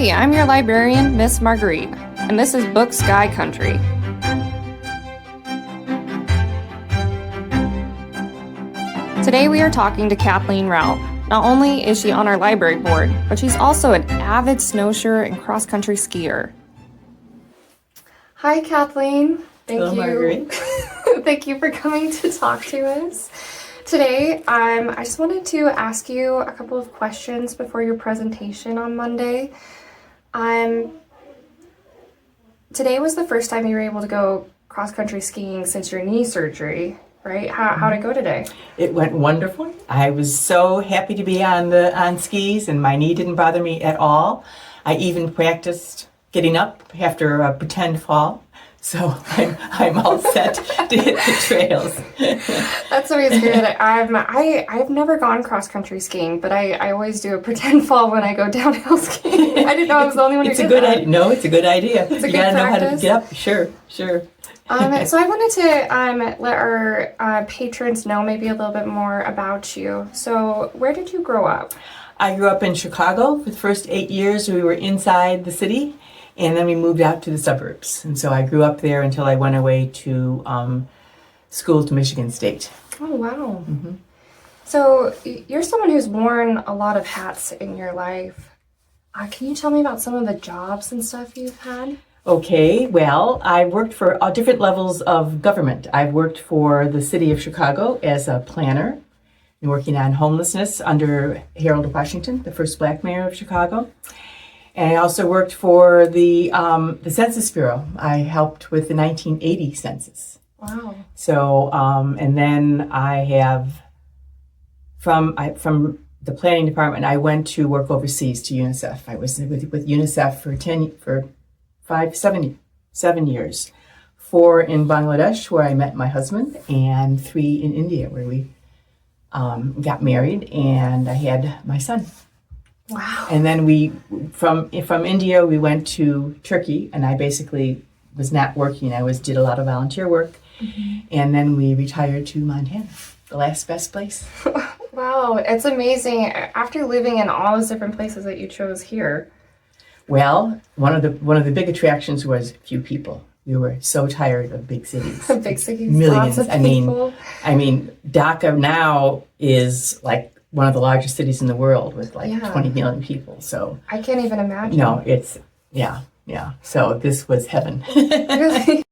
Hey, I'm your librarian, Miss Marguerite, and this is Book Sky Country. Today we are talking to Kathleen Ralph. Not only is she on our library board, but she's also an avid snowshoer and cross-country skier. Hi, Kathleen. Hello, Marguerite. Thank you for coming to talk to us. Today, I just wanted to ask you a couple of questions before your presentation on Monday. Today was the first time you were able to go cross-country skiing since your knee surgery, right? How'd it go today? It went wonderful. I was so happy to be on skis, and my knee didn't bother me at all. I even practiced getting up after a pretend fall. So I'm all set to hit the trails. That's always good. I've never gone cross country skiing, but I always do a pretend fall when I go downhill skiing. I didn't know I was the only one who did that. No, it's a good idea. It's a you good gotta practice. know how to get up. Sure. So I wanted to let our patrons know maybe a little bit more about you. So where did you grow up? I grew up in Chicago. For the first 8 years, we were inside the city. And then we moved out to the suburbs. And so I grew up there until I went away to school to Michigan State. Oh, wow. Mm-hmm. So you're someone who's worn a lot of hats in your life. Can you tell me about some of the jobs and stuff you've had? Okay, well, I worked for different levels of government. I've worked for the city of Chicago as a planner, and working on homelessness under Harold Washington, the first black mayor of Chicago. And I also worked for the Census Bureau. I helped with the 1980 census. Wow. So, and then I have, from the planning department, I went to work overseas to UNICEF. I was with UNICEF for 7 years. 4 in Bangladesh, where I met my husband, and 3 in India, where we got married, and I had my son. Wow. And then from India, we went to Turkey, and I basically was not working. I did a lot of volunteer work. Mm-hmm. And then we retired to Montana, the last best place. Wow, it's amazing. After living in all those different places that you chose here. Well, one of the big attractions was few people. We were so tired of big cities. Big cities, millions. lots of people. I mean, Dhaka now is like one of the largest cities in the world with 20 million people. So I can't even imagine. No, it's yeah. So this was heaven. Really?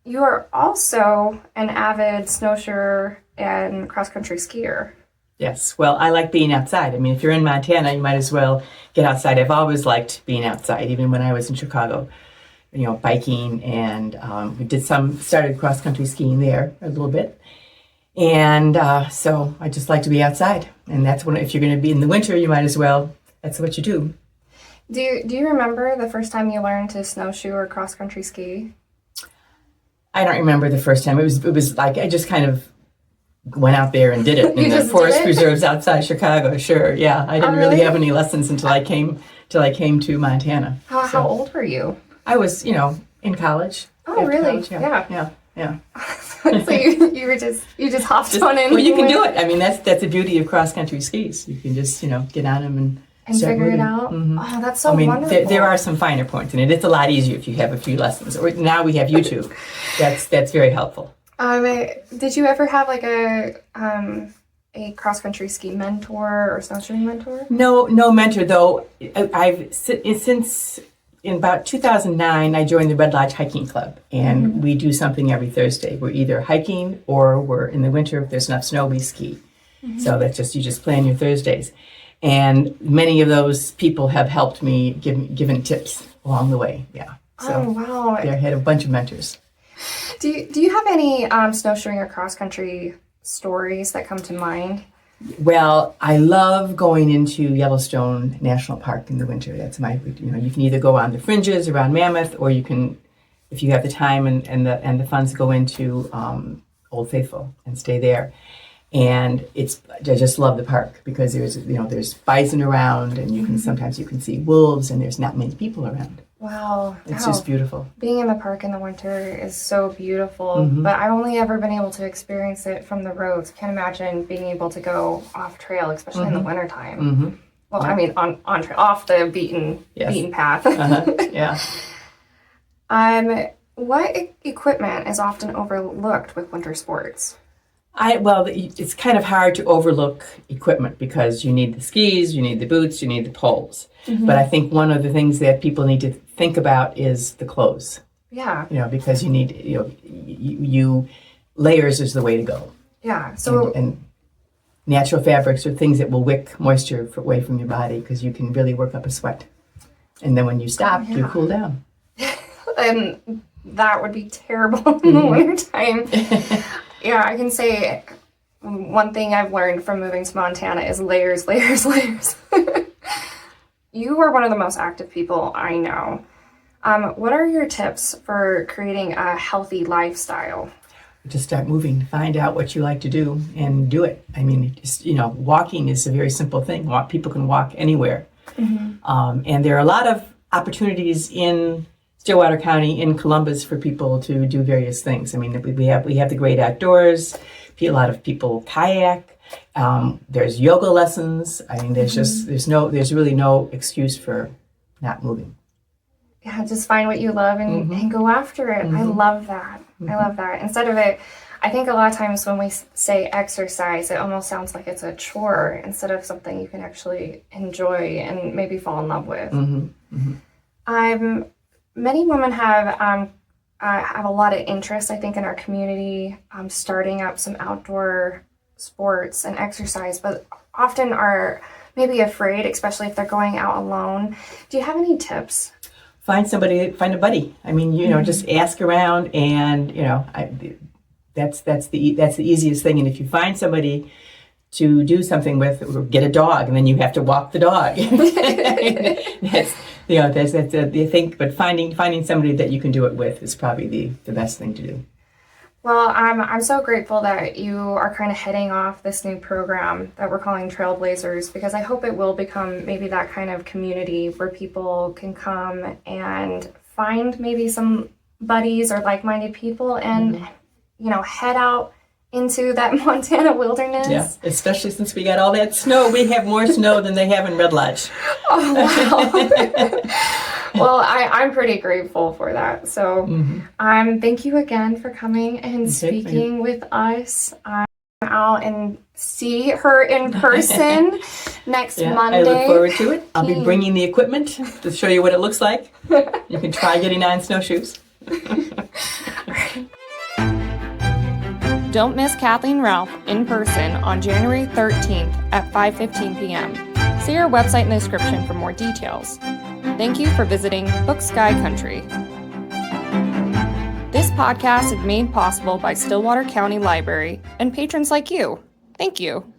You are also an avid snowshoer and cross-country skier. Yes. Well, I like being outside. I mean, if you're in Montana, you might as well get outside. I've always liked being outside, even when I was in Chicago. Biking, and we started cross-country skiing there a little bit. And so I just like to be outside. And that's if you're going to be in the winter, you might as well, that's what you do. Do you remember the first time you learned to snowshoe or cross-country ski? I don't remember the first time. It was like I just kind of went out there and did it in the forest preserves outside Chicago. Sure, yeah. I didn't really have any lessons until I came to Montana. How old were you? I was, in college. Oh, really? College, yeah. So you just hopped on in. Well, you can do it. I mean, that's the beauty of cross country skis. You can just get on them and figure it out. Mm-hmm. Oh, that's so wonderful. There are some finer points in it. It's a lot easier if you have a few lessons. Or now we have YouTube. That's very helpful. Did you ever have like a cross country ski mentor or snowshoeing mentor? No mentor though. Since in about 2009, I joined the Red Lodge Hiking Club, and we do something every Thursday. We're either hiking or we're in the winter, if there's enough snow, we ski. Mm-hmm. So that's you just plan your Thursdays. And many of those people have helped me, given tips along the way. Yeah. So wow. I had a bunch of mentors. Do you have any snowshoeing or cross country stories that come to mind? Well, I love going into Yellowstone National Park in the winter. That's you can either go on the fringes around Mammoth, or you can, if you have the time and the funds, go into Old Faithful and stay there. And I just love the park because there's bison around, and sometimes you can see wolves, and there's not many people around. Wow. It's just beautiful. Being in the park in the winter is so beautiful, but I've only ever been able to experience it from the roads. Can't imagine being able to go off trail, especially in the wintertime. Well, I mean, off the beaten path. Yeah. What equipment is often overlooked with winter sports? It's kind of hard to overlook equipment because you need the skis, you need the boots, you need the poles. Mm-hmm. But I think one of the things that people need to think about is the clothes. Yeah. Because you need, layers is the way to go. Yeah. So and natural fabrics are things that will wick moisture away from your body because you can really work up a sweat. And then when you stop, you cool down. And that would be terrible in the wintertime. Yeah, I can say one thing I've learned from moving to Montana is layers, layers, layers. You are one of the most active people I know. What are your tips for creating a healthy lifestyle? Just start moving, find out what you like to do and do it. I mean, walking is a very simple thing. People can walk anywhere. Mm-hmm. And there are a lot of opportunities in Stillwater County, in Columbus, for people to do various things. I mean, we have the great outdoors. A lot of people kayak. There's yoga lessons. I mean, there's really no excuse for not moving. Yeah, just find what you love and go after it. Mm-hmm. I love that. Mm-hmm. I love that. Instead of it, I think a lot of times when we say exercise, it almost sounds like it's a chore instead of something you can actually enjoy and maybe fall in love with. Mm-hmm. Mm-hmm. Many women have a lot of interest, I think, in our community, starting up some outdoor sports and exercise, but often are maybe afraid, especially if they're going out alone. Do you have any tips? Find a buddy. I mean, just ask around, and that's the easiest thing. And if you find somebody to do something with, or get a dog, and then you have to walk the dog. That's the thing. But finding somebody that you can do it with is probably the best thing to do. Well, I'm so grateful that you are kind of heading off this new program that we're calling Trailblazers, because I hope it will become maybe that kind of community where people can come and find maybe some buddies or like-minded people and, head out into that Montana wilderness. Yeah, especially since we got all that snow. We have more snow than they have in Red Lodge. Oh, wow. Well, I'm pretty grateful for that. So thank you again for coming and speaking with us. I'm out and see her in person next Monday. I look forward to it. I'll be bringing the equipment to show you what it looks like. You can try getting on snowshoes. Don't miss Kathleen Ralph in person on January 13th at 5:15 p.m. See our website in the description for more details. Thank you for visiting Book Sky Country. This podcast is made possible by Stillwater County Library and patrons like you. Thank you.